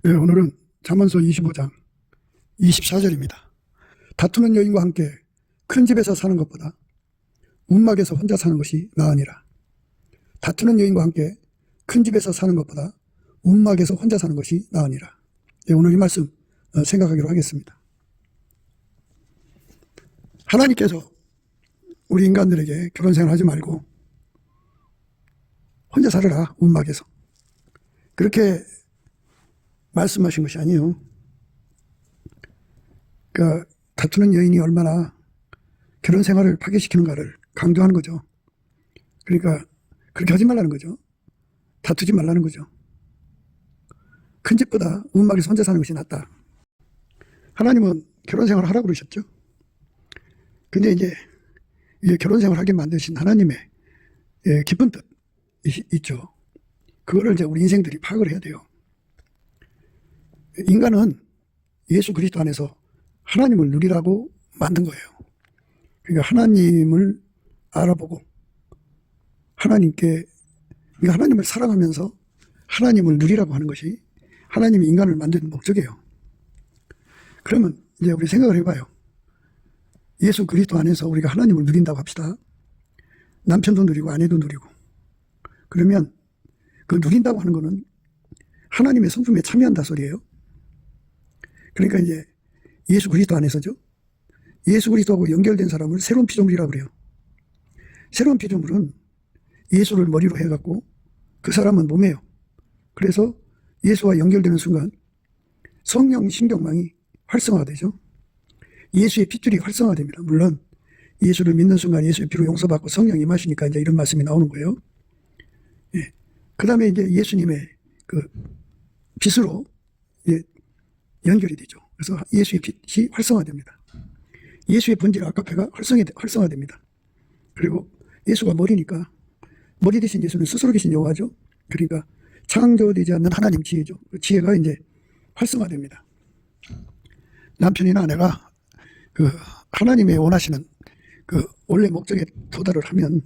네, 오늘은 잠언서 25장 24절입니다. 다투는 여인과 함께 큰 집에서 사는 것보다 움막에서 혼자 사는 것이 나으니라. 다투는 여인과 함께 큰 집에서 사는 것보다 움막에서 혼자 사는 것이 나으니라. 네, 오늘 이 말씀 생각하기로 하겠습니다. 하나님께서 우리 인간들에게 결혼생활 하지 말고 혼자 살아라, 움막에서. 그렇게 말씀하신 것이 아니에요. 그러니까 다투는 여인이 얼마나 결혼 생활을 파괴시키는가를 강조하는 거죠. 그러니까 그렇게 하지 말라는 거죠. 다투지 말라는 거죠. 큰 집보다 움막에서 혼자 사는 것이 낫다. 하나님은 결혼 생활을 하라고 그러셨죠. 근데 이제 결혼 생활을 하게 만드신 하나님의 깊은 뜻 있죠. 그거를 이제 우리 인생들이 파악을 해야 돼요. 인간은 예수 그리스도 안에서 하나님을 누리라고 만든 거예요. 그러니까 하나님을 알아보고 하나님을 사랑하면서 하나님을 누리라고 하는 것이 하나님이 인간을 만드는 목적이에요. 그러면 이제 우리 생각을 해봐요. 예수 그리스도 안에서 우리가 하나님을 누린다고 합시다. 남편도 누리고 아내도 누리고. 그러면 그 누린다고 하는 거는 하나님의 성품에 참여한다 소리예요. 그러니까 이제 예수 그리스도 안에서죠. 예수 그리스도하고 연결된 사람을 새로운 피조물이라고 그래요. 새로운 피조물은 예수를 머리로 해갖고 그 사람은 몸이에요. 그래서 예수와 연결되는 순간 성령 신경망이 활성화되죠. 예수의 핏줄이 활성화됩니다. 물론 예수를 믿는 순간 예수의 피로 용서받고 성령이 임하시니까 이제 이런 말씀이 나오는 거예요. 예. 그 다음에 이제 예수님의 그 빛으로 연결이 되죠. 그래서 예수의 빛이 활성화됩니다. 예수의 본질 아카페가 활성화됩니다. 그리고 예수가 머리니까 머리 대신 예수는 스스로 계신 여호와죠. 그러니까 창조되지 않는 하나님 지혜죠. 그 지혜가 이제 활성화됩니다. 남편이나 아내가 그 하나님의 원하시는 그 원래 목적에 도달을 하면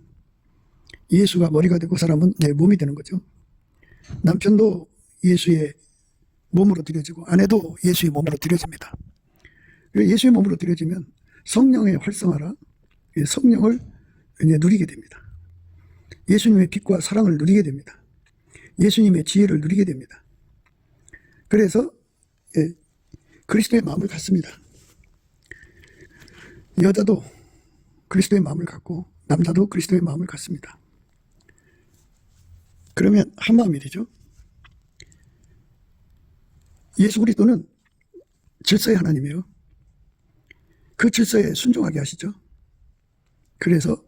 예수가 머리가 되고 그 사람은 내 몸이 되는 거죠. 남편도 예수의 몸으로 들여지고 아내도 예수의 몸으로 들여집니다. 예수의 몸으로 들여지면 성령의 활성화라 성령을 누리게 됩니다. 예수님의 빛과 사랑을 누리게 됩니다. 예수님의 지혜를 누리게 됩니다. 그래서 그리스도의 마음을 갖습니다. 여자도 그리스도의 마음을 갖고 남자도 그리스도의 마음을 갖습니다. 그러면 한 마음이 되죠. 예수 그리스도는 질서의 하나님이에요. 그 질서에 순종하게 하시죠. 그래서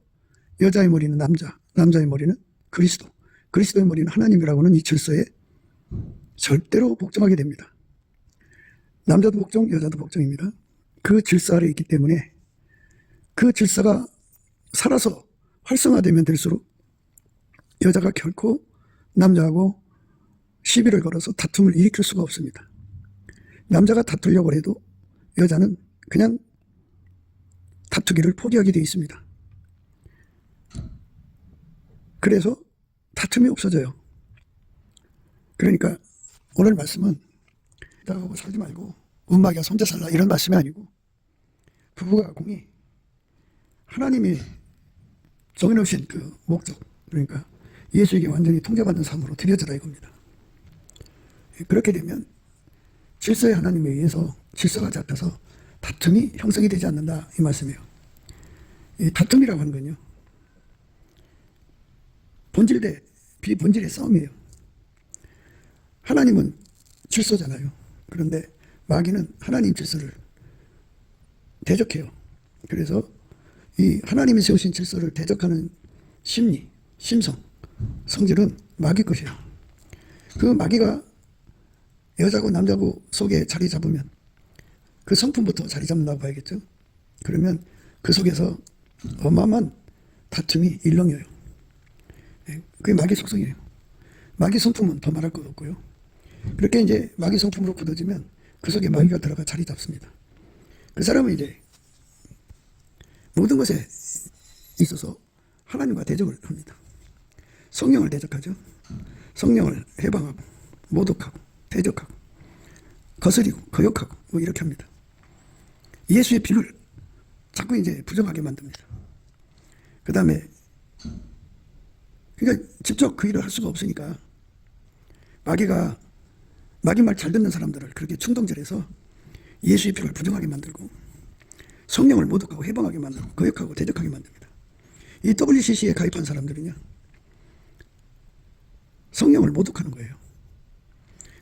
여자의 머리는 남자, 남자의 머리는 그리스도, 그리스도의 머리는 하나님이라고 하는 이 질서에 절대로 복종하게 됩니다. 남자도 복종, 여자도 복종입니다. 그 질서 아래 있기 때문에 그 질서가 살아서 활성화되면 될수록 여자가 결코 남자하고 시비를 걸어서 다툼을 일으킬 수가 없습니다. 남자가 다투려고 해도 여자는 그냥 다투기를 포기하게 되어 있습니다. 그래서 다툼이 없어져요. 그러니까 오늘 말씀은 나하고 살지 말고 움막에 혼자 살라 이런 말씀이 아니고 부부가 공히 하나님이 정해놓으신 그 목적, 그러니까 예수에게 완전히 통제받는 삶으로 드려져라 이겁니다. 그렇게 되면 질서의 하나님에 의해서 질서가 잡혀서 다툼이 형성이 되지 않는다 이 말씀이에요. 이 다툼이라고 하는 건요 본질 대 비본질의 싸움이에요. 하나님은 질서잖아요. 그런데 마귀는 하나님 질서를 대적해요. 그래서 이 하나님이 세우신 질서를 대적하는 심리, 심성, 성질은 마귀 것이에요. 그 마귀가 여자고 남자고 속에 자리 잡으면 그 성품부터 자리 잡는다고 봐야겠죠. 그러면 그 속에서 어마어마한 다툼이 일렁여요. 그게 마귀 속성이에요. 마귀 성품은 더 말할 것 없고요. 그렇게 이제 마귀 성품으로 굳어지면 그 속에 마귀가 들어가 자리 잡습니다. 그 사람은 이제 모든 것에 있어서 하나님과 대적을 합니다. 성령을 대적하죠. 성령을 해방하고 모독하고 대적하고 거스리고 거역하고 뭐 이렇게 합니다. 예수의 피를 자꾸 이제 부정하게 만듭니다. 그 다음에 그러니까 직접 그 일을 할 수가 없으니까 마귀가 마귀 말 잘 듣는 사람들을 그렇게 충동질해서 예수의 피를 부정하게 만들고 성령을 모독하고 해방하게 만들고 거역하고 대적하게 만듭니다. 이 WCC에 가입한 사람들은요, 성령을 모독하는 거예요.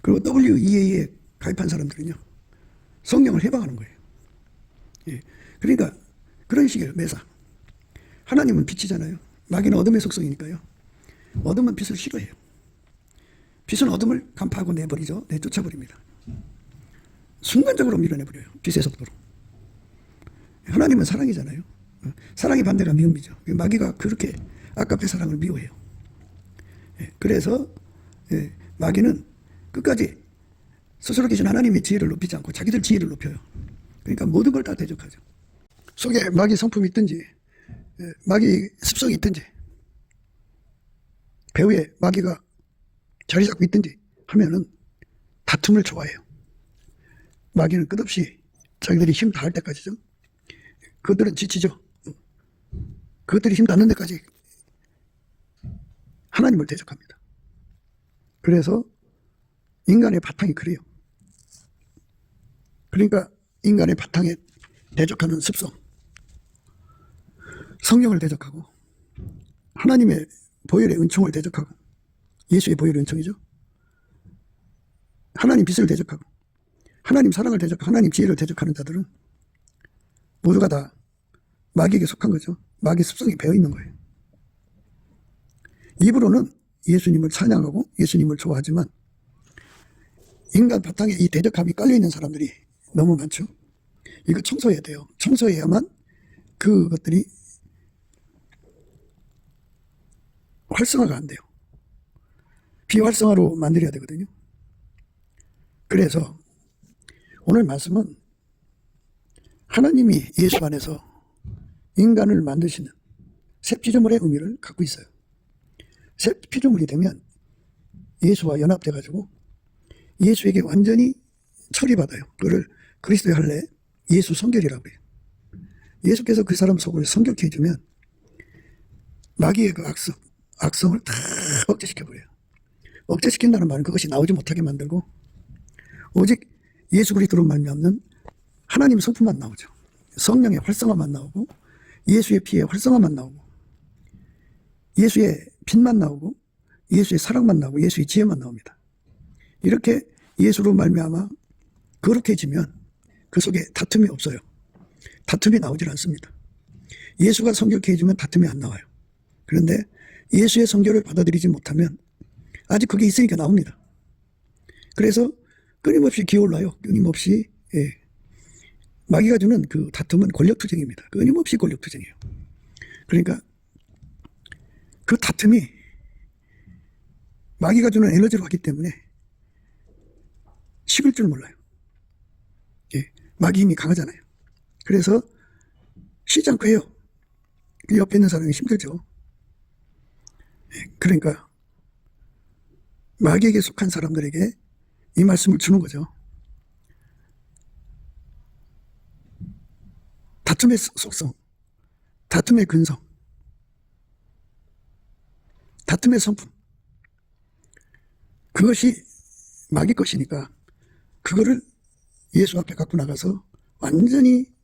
그리고 WEA에 가입한 사람들은요, 성령을 해방하는 거예요. 예. 그러니까 그런 식이에요. 매사. 하나님은 빛이잖아요. 마귀는 어둠의 속성이니까요. 어둠은 빛을 싫어해요. 빛은 어둠을 간파하고 내버리죠. 내쫓아버립니다. 순간적으로 밀어내버려요. 빛의 속도로. 하나님은 사랑이잖아요. 사랑이 반대가 미움이죠. 마귀가 그렇게 아깝게 사랑을 미워해요. 그래서 마귀는 끝까지 스스로 계신 하나님의 지혜를 높이지 않고 자기들 지혜를 높여요. 그러니까 모든 걸 다 대적하죠. 속에 마귀 성품이 있든지 마귀 습성이 있든지 배후에 마귀가 자리 잡고 있든지 하면은 다툼을 좋아해요. 마귀는 끝없이 자기들이 힘 다할 때까지죠. 그것들은 지치죠. 그것들이 힘 닿는 데까지 하나님을 대적합니다. 그래서 인간의 바탕이 그래요. 그러니까 인간의 바탕에 대적하는 습성, 성령을 대적하고 하나님의 보혈의 은총을 대적하고 예수의 보혈의 은총이죠. 하나님 빛을 대적하고 하나님 사랑을 대적하고 하나님 지혜를 대적하는 자들은 모두가 다 마귀에게 속한 거죠. 마귀 습성이 배어있는 거예요. 입으로는 예수님을 찬양하고 예수님을 좋아하지만 인간 바탕에 이 대적함이 깔려있는 사람들이 너무 많죠. 이거 청소해야 돼요. 청소해야만 그것들이 활성화가 안 돼요. 비활성화로 만들어야 되거든요. 그래서 오늘 말씀은 하나님이 예수 안에서 인간을 만드시는 새 피조물의 의미를 갖고 있어요. 새 피조물이 되면 예수와 연합돼 가지고 예수에게 완전히 처리받아요. 그거를 그리스도의 할례 예수 성결이라고 해요. 예수께서 그 사람 속을 성결케 해주면 마귀의 그 악성을 다 억제시켜버려요. 억제시킨다는 말은 그것이 나오지 못하게 만들고 오직 예수 그리스도로 말미암는 하나님 성품만 나오죠. 성령의 활성화만 나오고 예수의 피의 활성화만 나오고 예수의 빛만 나오고 예수의 사랑만 나오고 예수의 지혜만 나옵니다. 이렇게 예수로 말미암아 거룩해지면 그 속에 다툼이 없어요. 다툼이 나오질 않습니다. 예수가 성결케 해주면 다툼이 안 나와요. 그런데 예수의 성결을 받아들이지 못하면 아직 그게 있으니까 나옵니다. 그래서 끊임없이 기어올라요. 끊임없이. 마귀가 주는 그 다툼은 권력투쟁입니다. 끊임없이 권력투쟁이에요. 그러니까 그 다툼이 마귀가 주는 에너지로 하기 때문에 식을 줄 몰라요. 마귀 힘이 강하잖아요. 그래서 쉬지 않고 해요. 그 옆에 있는 사람이 힘들죠. 그러니까 마귀에게 속한 사람들에게 이 말씀을 주는 거죠. 다툼의 속성, 다툼의 근성, 다툼의 성품, 그것이 마귀 것이니까 그거를 예수 앞에 갖고 나가서 완전히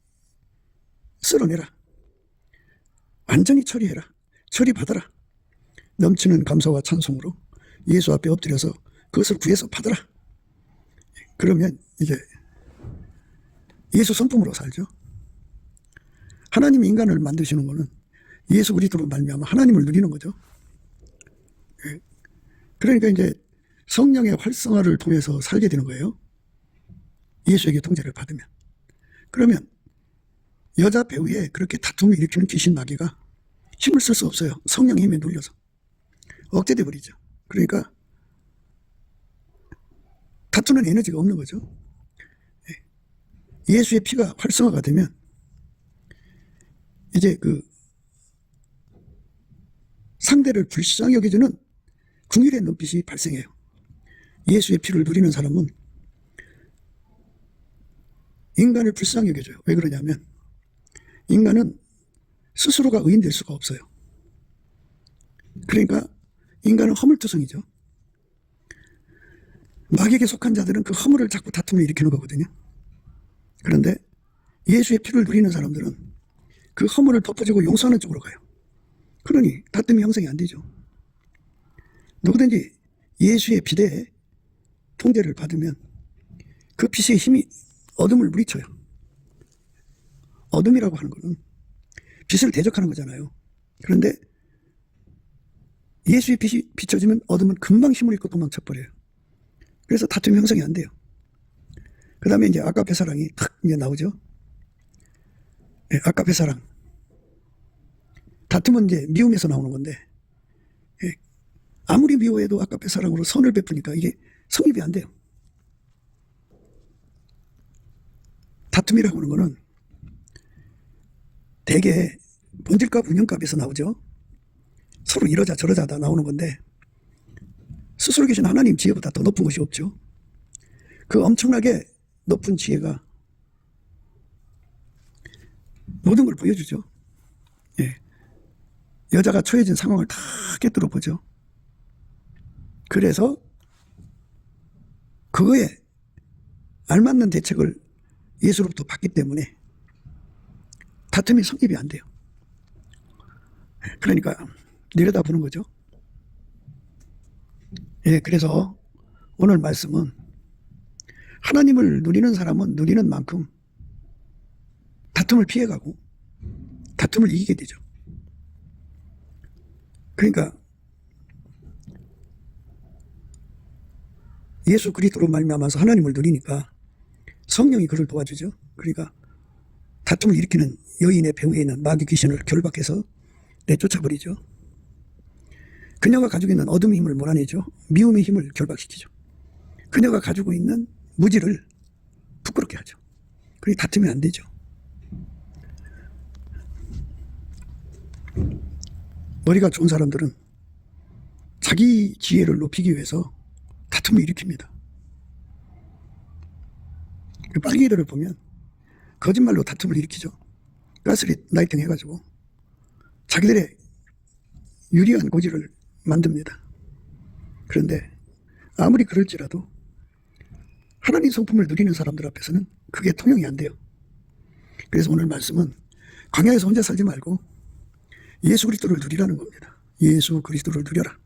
쓸어내라. 완전히 처리해라. 처리받아라. 넘치는 감사와 찬송으로 예수 앞에 엎드려서 그것을 구해서 받아라. 그러면 이제 예수 성품으로 살죠. 하나님이 인간을 만드시는 것은 예수 그리스도로 말미암아 하나님을 누리는 거죠. 그러니까 이제 성령의 활성화를 통해서 살게 되는 거예요. 예수에게 통제를 받으면. 그러면 여자 배우에 그렇게 다툼을 일으키는 귀신 마귀가 힘을 쓸 수 없어요. 성령의 힘에 눌려서. 억제돼 버리죠. 그러니까 다투는 에너지가 없는 거죠. 예수의 피가 활성화가 되면 이제 그 상대를 불쌍히 여겨주는 긍휼의 눈빛이 발생해요. 예수의 피를 누리는 사람은 인간을 불쌍히 여겨줘요. 왜 그러냐면 인간은 스스로가 의인될 수가 없어요. 그러니까 인간은 허물투성이죠. 마귀에게 속한 자들은 그 허물을 자꾸 다툼을 일으키는 거거든요. 그런데 예수의 피를 누리는 사람들은 그 허물을 덮어주고 용서하는 쪽으로 가요. 그러니 다툼이 형성이 안 되죠. 누구든지 예수의 빛의 통제를 받으면 그 빛의 힘이 어둠을 물리쳐요. 어둠이라고 하는 것은 빛을 대적하는 거잖아요. 그런데 예수의 빛이 비춰지면 어둠은 금방 힘을 잃고 도망쳐버려요. 그래서 다툼 형성이 안 돼요. 그 다음에 이제 아까페 사랑이 탁 이제 나오죠. 네, 아까페 사랑. 다툼은 이제 미움에서 나오는 건데, 예, 아무리 미워해도 아까페 사랑으로 선을 베푸니까 이게 성립이 안 돼요. 다툼이라고 하는 거는 대개 본질값, 운영값에서 나오죠. 서로 이러자 저러자 다 나오는 건데 스스로 계신 하나님 지혜보다 더 높은 것이 없죠. 그 엄청나게 높은 지혜가 모든 걸 보여주죠. 예. 여자가 처해진 상황을 다 깨뜨려 보죠. 그래서 그거에 알맞는 대책을 예수로부터 받기 때문에 다툼이 성립이 안 돼요. 그러니까 내려다보는 거죠. 예, 그래서 오늘 말씀은 하나님을 누리는 사람은 누리는 만큼 다툼을 피해가고 다툼을 이기게 되죠. 그러니까 예수 그리스도로 말미암아서 하나님을 누리니까 성령이 그를 도와주죠. 그러니까 다툼을 일으키는 여인의 배후에 있는 마귀 귀신을 결박해서 내쫓아버리죠. 그녀가 가지고 있는 어둠의 힘을 몰아내죠. 미움의 힘을 결박시키죠. 그녀가 가지고 있는 무지를 부끄럽게 하죠. 그러니 다투면 안 되죠. 머리가 좋은 사람들은 자기 지혜를 높이기 위해서 다툼을 일으킵니다. 빨갱이들을 보면 거짓말로 다툼을 일으키죠. 가스릿 라이팅 해가지고 자기들의 유리한 고지를 만듭니다. 그런데 아무리 그럴지라도 하나님 성품을 누리는 사람들 앞에서는 그게 통용이 안 돼요. 그래서 오늘 말씀은 광야에서 혼자 살지 말고 예수 그리스도를 누리라는 겁니다. 예수 그리스도를 누려라.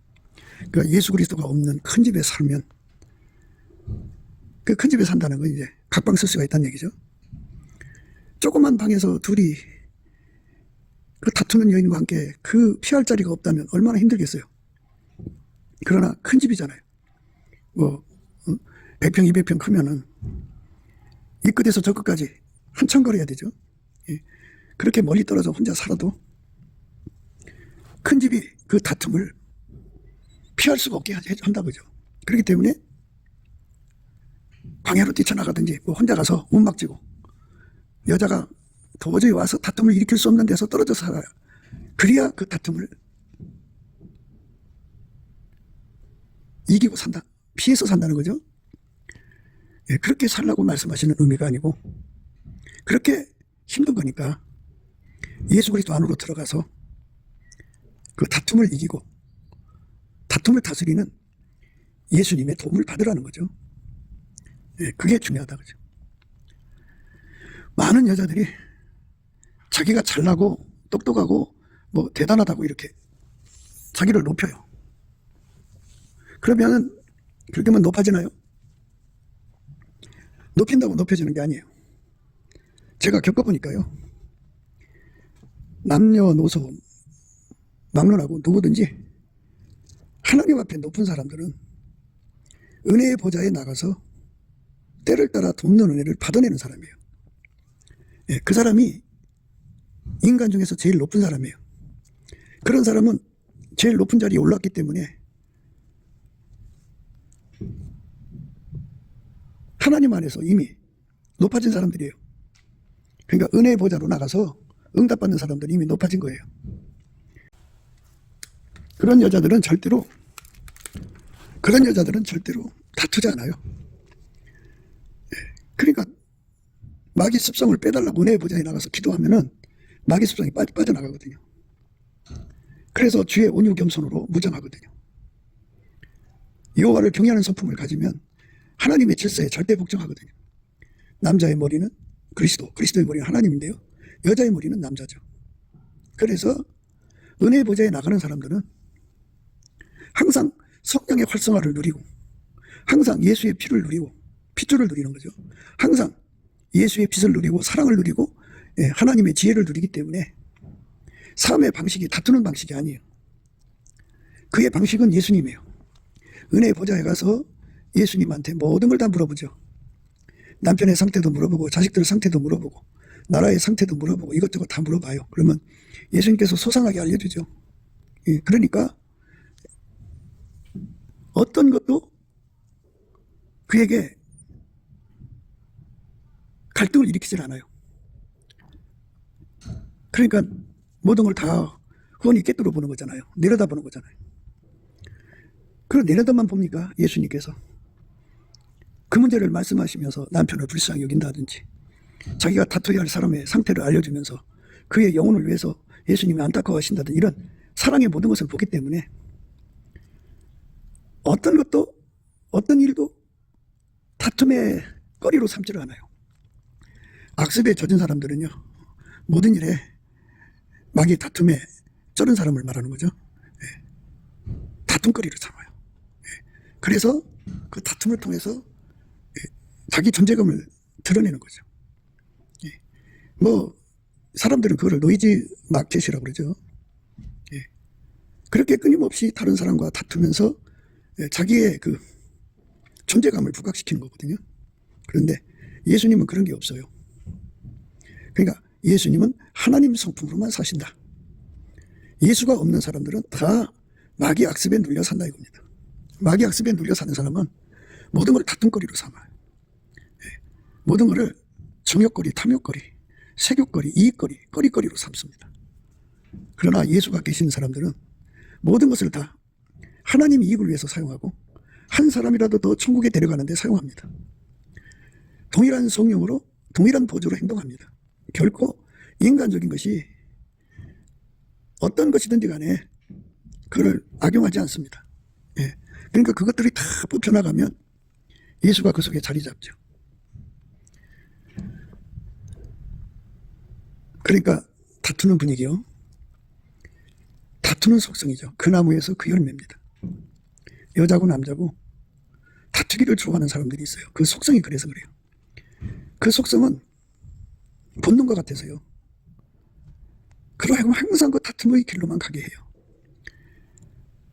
그러니까 예수 그리스도가 없는 큰 집에 살면 그 큰 집에 산다는 건 이제 각방 쓸 수가 있다는 얘기죠. 조그만 방에서 둘이 그 다투는 여인과 함께 그 피할 자리가 없다면 얼마나 힘들겠어요. 그러나 큰 집이잖아요. 뭐 100평, 200평 크면은 이 끝에서 저 끝까지 한참 걸어야 되죠. 예. 그렇게 멀리 떨어져 혼자 살아도 큰 집이 그 다툼을 피할 수가 없게 한다고죠. 그렇기 때문에 광야로 뛰쳐나가든지 뭐 혼자 가서 움막지고 여자가 도저히 와서 다툼을 일으킬 수 없는 데서 떨어져 살아요. 그래야 그 다툼을 이기고 산다. 피해서 산다는 거죠. 예, 그렇게 살라고 말씀하시는 의미가 아니고 그렇게 힘든 거니까 예수 그리스도 안으로 들어가서 그 다툼을 이기고 다툼을 다스리는 예수님의 도움을 받으라는 거죠. 예, 그게 중요하다 그죠. 많은 여자들이 자기가 잘나고 똑똑하고 뭐 대단하다고 이렇게 자기를 높여요. 그러면 그렇게 하면 높아지나요? 높인다고 높여지는 게 아니에요. 제가 겪어보니까요. 남녀노소 막론하고 누구든지 하나님 앞에 높은 사람들은 은혜의 보좌에 나가서 때를 따라 돕는 은혜를 받아내는 사람이에요. 예, 그 사람이 인간 중에서 제일 높은 사람이에요. 그런 사람은 제일 높은 자리에 올랐기 때문에 하나님 안에서 이미 높아진 사람들이에요. 그러니까 은혜의 보좌로 나가서 응답받는 사람들이 이미 높아진 거예요. 그런 여자들은 절대로 다투지 않아요. 그러니까 마귀 습성을 빼달라고 은혜의 보좌에 나가서 기도하면은 마귀 습성이 빠져나가거든요. 그래서 주의 온유 겸손으로 무장하거든요. 여호와를 경외하는 성품을 가지면 하나님의 질서에 절대 복종하거든요. 남자의 머리는 그리스도의 머리는 하나님인데요. 여자의 머리는 남자죠. 그래서 은혜의 보좌에 나가는 사람들은 항상 성령의 활성화를 누리고 항상 예수의 피를 누리고 핏줄을 누리는 거죠. 항상 예수의 빛을 누리고 사랑을 누리고 하나님의 지혜를 누리기 때문에 삶의 방식이 다투는 방식이 아니에요. 그의 방식은 예수님이에요. 은혜의 보좌에 가서 예수님한테 모든 걸 다 물어보죠. 남편의 상태도 물어보고 자식들 상태도 물어보고 나라의 상태도 물어보고 이것저것 다 물어봐요. 그러면 예수님께서 소상하게 알려주죠. 그러니까 어떤 것도 그에게 갈등을 일으키질 않아요. 그러니까 모든 걸 다 훤히 꿰뚫어 보는 거잖아요. 내려다보는 거잖아요. 그럼 내려다만 봅니까? 예수님께서 그 문제를 말씀하시면서 남편을 불쌍히 여긴다든지 자기가 다투어야 할 사람의 상태를 알려주면서 그의 영혼을 위해서 예수님이 안타까워하신다든지 이런 사랑의 모든 것을 보기 때문에 어떤 것도 어떤 일도 다툼의 거리로 삼지를 않아요. 악습에 젖은 사람들은요 모든 일에 마귀의 다툼에 쩔은 사람을 말하는 거죠. 다툼거리를 삼아요. 그래서 그 다툼을 통해서 자기 존재감을 드러내는 거죠. 뭐 사람들은 그거를 노이즈 마켓이라고 그러죠. 그렇게 끊임없이 다른 사람과 다투면서 자기의 그 존재감을 부각시키는 거거든요. 그런데 예수님은 그런 게 없어요. 그러니까 예수님은 하나님 성품으로만 사신다. 예수가 없는 사람들은 다 마귀 악습에 눌려 산다 이겁니다. 마귀 악습에 눌려 사는 사람은 모든 걸 다툼거리로 삼아요. 모든 것을 정욕거리, 탐욕거리, 색욕거리, 이익거리, 거리거리로 삼습니다. 그러나 예수가 계신 사람들은 모든 것을 다 하나님 이익을 위해서 사용하고 한 사람이라도 더 천국에 데려가는 데 사용합니다. 동일한 성령으로 동일한 보조로 행동합니다. 결코 인간적인 것이 어떤 것이든지 간에 그걸 악용하지 않습니다. 그러니까 그것들이 다 뽑혀나가면 예수가 그 속에 자리 잡죠. 그러니까 다투는 분위기요. 다투는 속성이죠. 그 나무에서 그 열매입니다. 여자고 남자고 다투기를 좋아하는 사람들이 있어요. 그 속성이 그래서 그래요. 그 속성은 본능과 같아서요. 그러하면 항상 그 다툼의 길로만 가게 해요.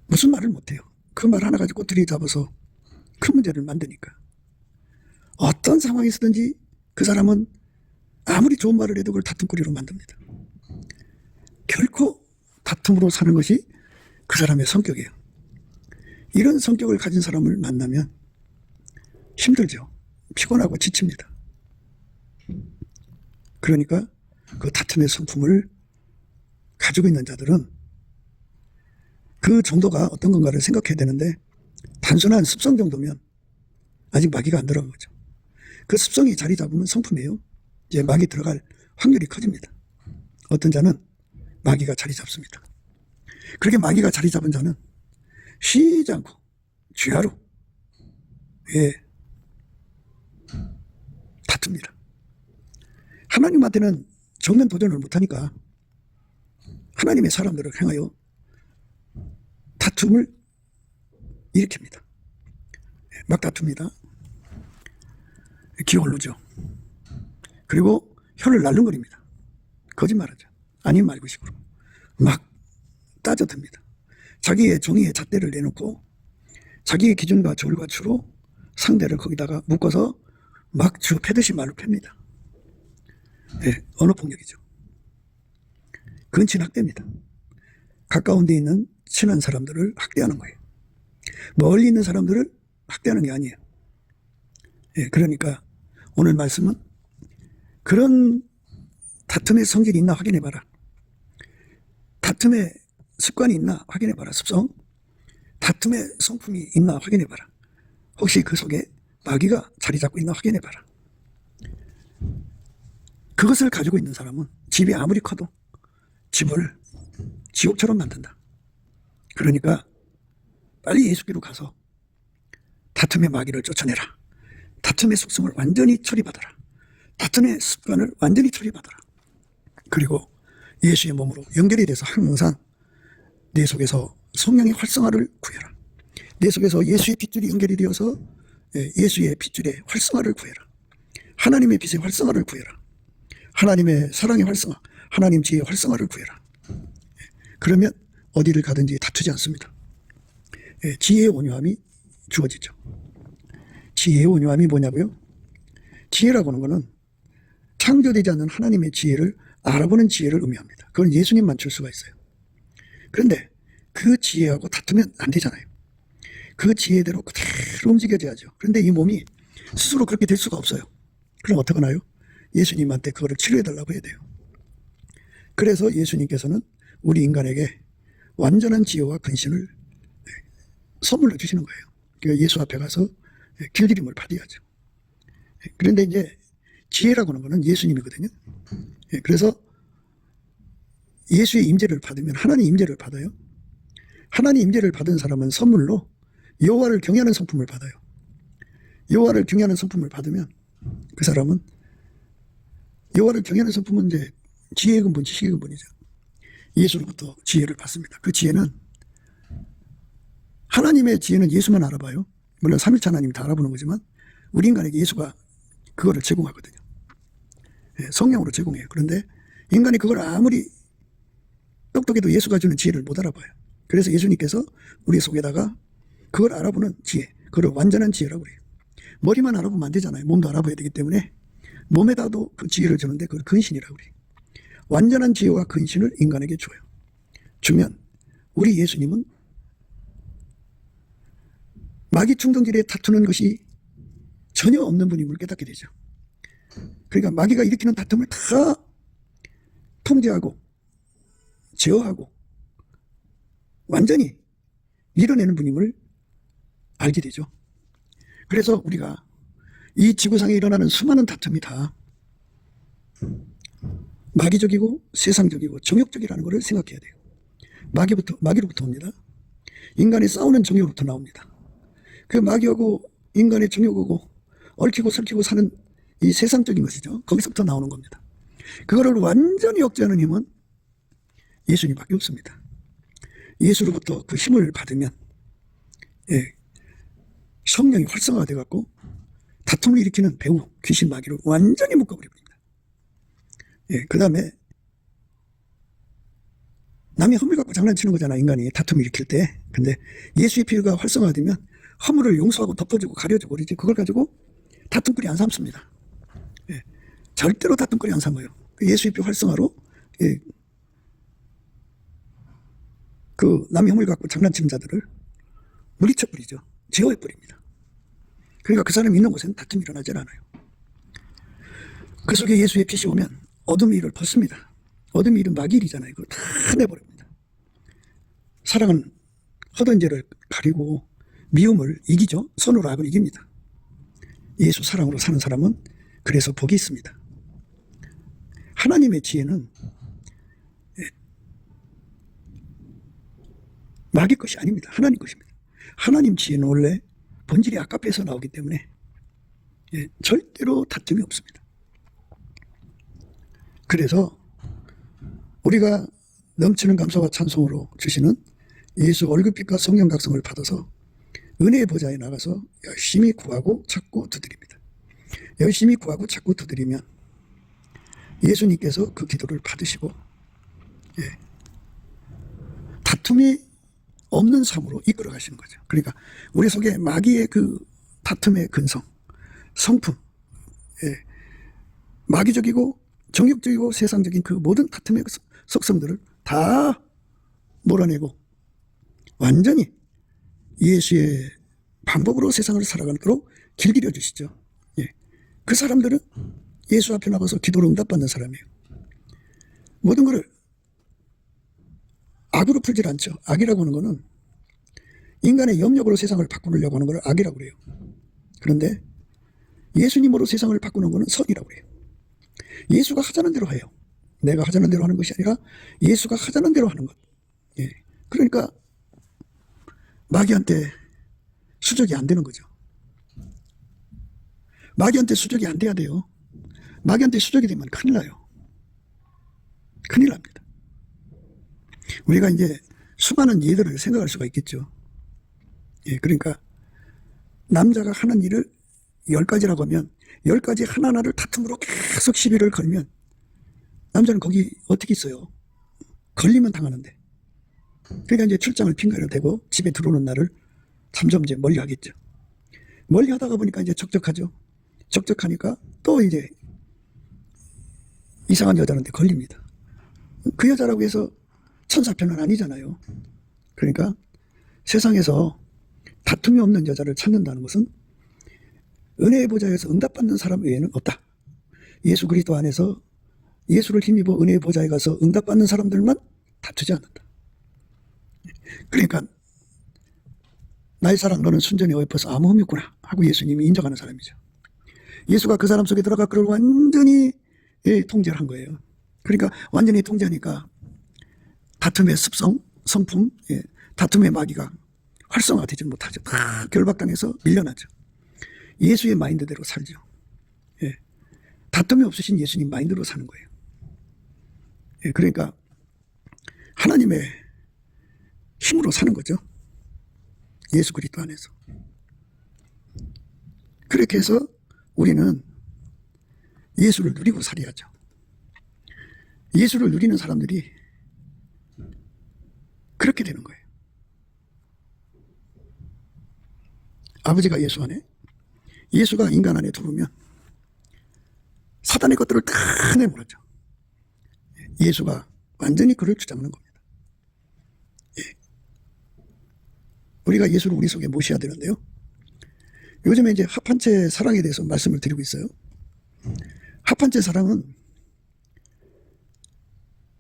무슨 말을 못해요. 그 말 하나 가지고 들이잡아서 큰 문제를 만드니까. 어떤 상황에서든지 그 사람은 아무리 좋은 말을 해도 그걸 다툼거리로 만듭니다. 결코 다툼으로 사는 것이 그 사람의 성격이에요. 이런 성격을 가진 사람을 만나면 힘들죠. 피곤하고 지칩니다. 그러니까 그 다툼의 성품을 가지고 있는 자들은 그 정도가 어떤 건가를 생각해야 되는데 단순한 습성 정도면 아직 마귀가 안 들어간 거죠. 그 습성이 자리 잡으면 성품이에요. 이제 마귀 들어갈 확률이 커집니다. 어떤 자는 마귀가 자리 잡습니다. 그렇게 마귀가 자리 잡은 자는 쉬지 않고 쥐하루 다툽니다. 하나님한테는 정면 도전을 못하니까 하나님의 사람들을 향하여 다툼을 일으킵니다. 막 다툽니다. 기어오르죠. 그리고 혀를 날름거립니다. 거짓말하죠. 아닌 말고식으로 막 따져듭니다. 자기의 정의의 잣대를 내놓고 자기의 기준과 절과 추로 상대를 거기다가 묶어서 막 주 패듯이 말을 팹니다. 언어폭력이죠. 그건 친학대입니다. 가까운 데 있는 친한 사람들을 학대하는 거예요. 멀리 있는 사람들을 학대하는 게 아니에요. 그러니까 오늘 말씀은 그런 다툼의 성질이 있나 확인해봐라. 다툼의 습관이 있나 확인해봐라. 습성. 다툼의 성품이 있나 확인해봐라. 혹시 그 속에 마귀가 자리 잡고 있나 확인해봐라. 그것을 가지고 있는 사람은 집이 아무리 커도 집을 지옥처럼 만든다. 그러니까 빨리 예수께로 가서 다툼의 마귀를 쫓아내라. 다툼의 속성을 완전히 처리받아라. 다툼의 습관을 완전히 처리받아라. 그리고 예수의 몸으로 연결이 돼서 항상 내 속에서 성령의 활성화를 구해라. 내 속에서 예수의 핏줄이 연결이 되어서 예수의 핏줄의 활성화를 구해라. 하나님의 빛의 활성화를 구해라. 하나님의 사랑의 활성화, 하나님 지혜의 활성화를 구해라. 그러면 어디를 가든지 다투지 않습니다. 지혜의 온유함이 주어지죠. 지혜의 온유함이 뭐냐고요? 지혜라고 하는 것은 창조되지 않는 하나님의 지혜를 알아보는 지혜를 의미합니다. 그건 예수님만 줄 수가 있어요. 그런데 그 지혜하고 다투면 안 되잖아요. 그 지혜대로 그대로 움직여져야죠. 그런데 이 몸이 스스로 그렇게 될 수가 없어요. 그럼 어떡하나요? 예수님한테 그거를 치료해달라고 해야 돼요. 그래서 예수님께서는 우리 인간에게 완전한 지혜와 근신을 선물로 주시는 거예요. 그러니까 예수 앞에 가서 길들임을 받아야죠. 그런데 이제 지혜라고 하는 것은 예수님이거든요. 그래서 예수의 임재를 받으면 하나님 임재를 받아요. 하나님 임재를 받은 사람은 선물로 여호와를 경외하는 성품을 받아요. 여호와를 경외하는 성품을 받으면 그 사람은 여호와를 경외하는 성품은 이제 지혜의 근본, 지식의 근본이죠. 예수로부터 지혜를 받습니다. 그 지혜는 하나님의 지혜는 예수만 알아봐요. 물론 삼일체 하나님이 다 알아보는 거지만 우리 인간에게 예수가 그거를 제공하거든요. 성령으로 제공해요. 그런데 인간이 그걸 아무리 똑똑해도 예수가 주는 지혜를 못 알아봐요. 그래서 예수님께서 우리 속에다가 그걸 알아보는 지혜, 그걸 완전한 지혜라고 그래요. 머리만 알아보면 안 되잖아요. 몸도 알아봐야 되기 때문에 몸에다도 그 지혜를 주는데 그걸 근신이라고 그래요. 완전한 지혜와 근신을 인간에게 줘요. 주면 우리 예수님은 마귀 충동질에 다투는 것이 전혀 없는 분임을 깨닫게 되죠. 그러니까 마귀가 일으키는 다툼을 다 통제하고 제어하고 완전히 밀어내는 분임을 알게 되죠. 그래서 우리가 이 지구상에 일어나는 수많은 다툼이 다 마귀적이고 세상적이고 정욕적이라는 것을 생각해야 돼요. 마귀로부터 옵니다. 인간이 싸우는 정욕으로부터 나옵니다. 그 마귀하고 인간의 정욕하고 얽히고 설키고 사는 이 세상적인 것이죠. 거기서부터 나오는 겁니다. 그거를 완전히 억제하는 힘은 예수님밖에 없습니다. 예수로부터 그 힘을 받으면 성령이 활성화가 돼갖고 다툼을 일으키는 배우 귀신 마귀를 완전히 묶어버립니다. 그 다음에 남이 허물 갖고 장난치는 거잖아, 인간이 다툼을 일으킬 때. 근데 예수의 피가 활성화되면 허물을 용서하고 덮어주고 가려주고 그러지, 그걸 가지고 다툼거리 안 삼습니다. 절대로 다툼거리 안 삼아요. 예수의 피 활성화로 그 남의 허물 갖고 장난치는 자들을 물리쳐버리죠. 제어해버립니다. 그러니까 그 사람이 있는 곳에는 다툼이 일어나지 않아요. 그 속에 예수의 빛이 오면 어둠의 일을 벗습니다. 어둠의 일은 마귀 일이잖아요. 그걸 다 내버립니다. 사랑은 허던 죄를 가리고 미움을 이기죠. 선으로 악을 이깁니다. 예수 사랑으로 사는 사람은 그래서 복이 있습니다. 하나님의 지혜는 마귀 것이 아닙니다. 하나님 것입니다. 하나님 지혜는 원래 본질이 아까페에서 나오기 때문에 절대로 다툼이 없습니다. 그래서 우리가 넘치는 감사와 찬송으로 주시는 예수 얼굴빛과 성령 각성을 받아서 은혜의 보좌에 나가서 열심히 구하고 찾고 두드립니다. 열심히 구하고 찾고 두드리면 예수님께서 그 기도를 받으시고 다툼이 없는 삶으로 이끌어 가시는 거죠. 그러니까 우리 속에 마귀의 그 다툼의 근성, 성품, 마귀적이고 정욕적이고 세상적인 그 모든 다툼의 속성들을 다 몰아내고 완전히 예수의 방법으로 세상을 살아가도록 길들여 주시죠. 그 사람들은 예수 앞에 나가서 기도로 응답받는 사람이에요. 모든 것을 악으로 풀질 않죠. 악이라고 하는 것은 인간의 염력으로 세상을 바꾸려고 하는 걸 악이라고 그래요. 그런데 예수님으로 세상을 바꾸는 것은 선이라고 그래요. 예수가 하자는 대로 해요. 내가 하자는 대로 하는 것이 아니라 예수가 하자는 대로 하는 것. 예. 그러니까 마귀한테 수적이 안 되는 거죠. 마귀한테 수적이 안 돼야 돼요. 마귀한테 수적이 되면 큰일 나요. 큰일 납니다. 우리가 이제 수많은 예들을 생각할 수가 있겠죠. 예, 그러니까 남자가 하는 일을 10가지라고 하면 10가지 하나하나를 다툼으로 계속 시비를 걸면 남자는 거기 어떻게 있어요? 걸리면 당하는데. 그러니까 이제 출장을 핑계를 대고 집에 들어오는 날을 점점 이제 멀리 하겠죠. 멀리 하다가 보니까 이제 적적하죠. 적적하니까 또 이제 이상한 여자한테 걸립니다. 그 여자라고 해서 천사편은 아니잖아요. 그러니까 세상에서 다툼이 없는 여자를 찾는다는 것은 은혜의 보좌에서 응답받는 사람 외에는 없다. 예수 그리스도 안에서 예수를 힘입어 은혜의 보좌에 가서 응답받는 사람들만 다투지 않는다. 그러니까 나의 사랑 너는 순전히 어여뻐서 아무 흠이 없구나 하고 예수님이 인정하는 사람이죠. 예수가 그 사람 속에 들어가 그를 완전히 통제를 한 거예요. 그러니까 완전히 통제하니까 다툼의 습성, 성품, 다툼의 마귀가 활성화되지 못하죠. 다 결박당해서 밀려나죠. 예수의 마인드대로 살죠. 예. 다툼이 없으신 예수님 마인드로 사는 거예요. 예. 그러니까 하나님의 힘으로 사는 거죠. 예수 그리스도 안에서. 그렇게 해서 우리는 예수를 누리고 살아야죠. 예수를 누리는 사람들이 그렇게 되는 거예요. 아버지가 예수 안에, 예수가 인간 안에 들어오면 사단의 것들을 다 내몰아죠. 예수가 완전히 그를 주장하는 겁니다. 예. 우리가 예수를 우리 속에 모셔야 되는데요. 요즘에 이제 합한채 사랑에 대해서 말씀을 드리고 있어요. 합한채 사랑은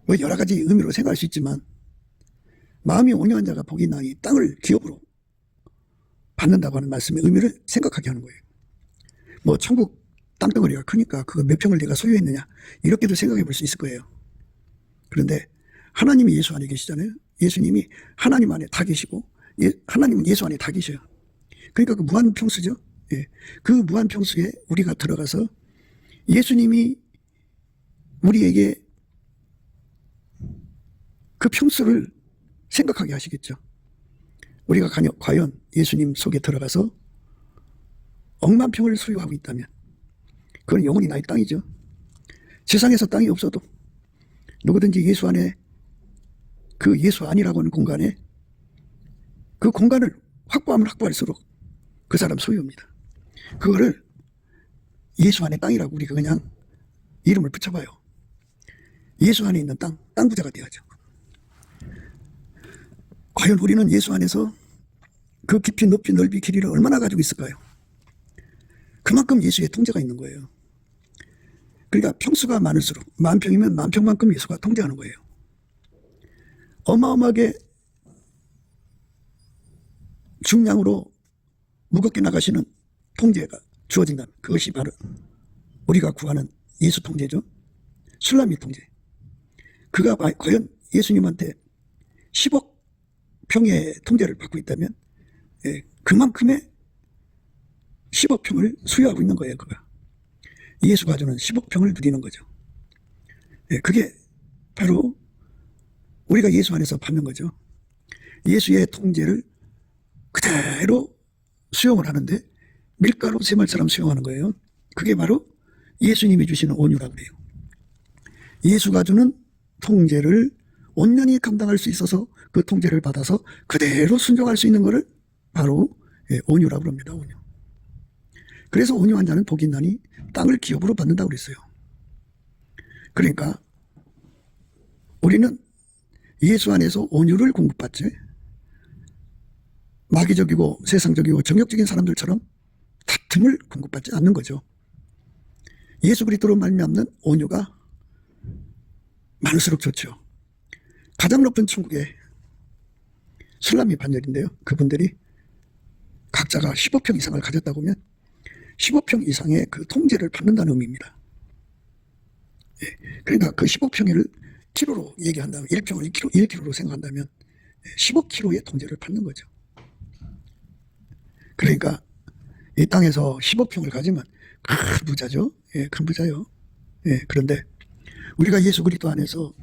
뭐 여러 가지 의미로 생각할 수 있지만 마음이 온유한 자가 복이 나니 땅을 기업으로 받는다고 하는 말씀의 의미를 생각하게 하는 거예요. 뭐 천국 땅덩어리가 크니까 그거 몇 평을 내가 소유했느냐 이렇게도 생각해 볼 수 있을 거예요. 그런데 하나님이 예수 안에 계시잖아요. 예수님이 하나님 안에 다 계시고 하나님은 예수 안에 다 계셔요. 그러니까 그 무한평수죠. 예. 그 무한평수에 우리가 들어가서 예수님이 우리에게 그 평수를 생각하게 하시겠죠. 우리가 과연 예수님 속에 들어가서 억만 평을 소유하고 있다면 그건 영원히 나의 땅이죠. 세상에서 땅이 없어도 누구든지 예수 안에 그 예수 안이라고 하는 공간에 그 공간을 확보하면 확보할수록 그 사람 소유입니다. 그거를 예수 안의 땅이라고 우리가 그냥 이름을 붙여봐요. 예수 안에 있는 땅 부자가 되어야죠. 과연 우리는 예수 안에서 그 깊이 높이 넓이 길이를 얼마나 가지고 있을까요? 그만큼 예수의 통제가 있는 거예요. 그러니까 평수가 많을수록 만평이면 만평만큼 예수가 통제하는 거예요. 어마어마하게 중량으로 무겁게 나가시는 통제가 주어진다면 그것이 바로 우리가 구하는 예수 통제죠. 술라미 통제. 그가 과연 예수님한테 10억 평의 통제를 받고 있다면 그만큼의 10억 평을 수여하고 있는 거예요. 그가. 예수가 주는 10억 평을 누리는 거죠. 그게 바로 우리가 예수 안에서 받는 거죠. 예수의 통제를 그대로 수용을 하는데 밀가루 새말처럼 수용하는 거예요. 그게 바로 예수님이 주시는 온유라고 그래요. 예수가 주는 통제를 온전히 감당할 수 있어서 그 통제를 받아서 그대로 순종할 수 있는 것을 바로 온유라고 합니다. 온유. 그래서 온유한 자는 복이 있나니 땅을 기업으로 받는다고 그랬어요. 그러니까 우리는 예수 안에서 온유를 공급받지 마귀적이고 세상적이고 정욕적인 사람들처럼 다툼을 공급받지 않는 거죠. 예수 그리스도로 말미암는 온유가 많을수록 좋죠. 가장 높은 천국에 술람미 반열인데요. 그분들이 각자가 15평 이상을 가졌다고 하면 15평 이상의 그 통제를 받는다는 의미입니다. 그러니까 그 15평을 키로로 얘기한다면 1평을 1kg로 생각한다면 15kg의 통제를 받는 거죠. 그러니까 이 땅에서 15평을 가지면 큰 부자죠. 예, 큰 부자요. 예, 그런데 우리가 예수 그리스도 안에서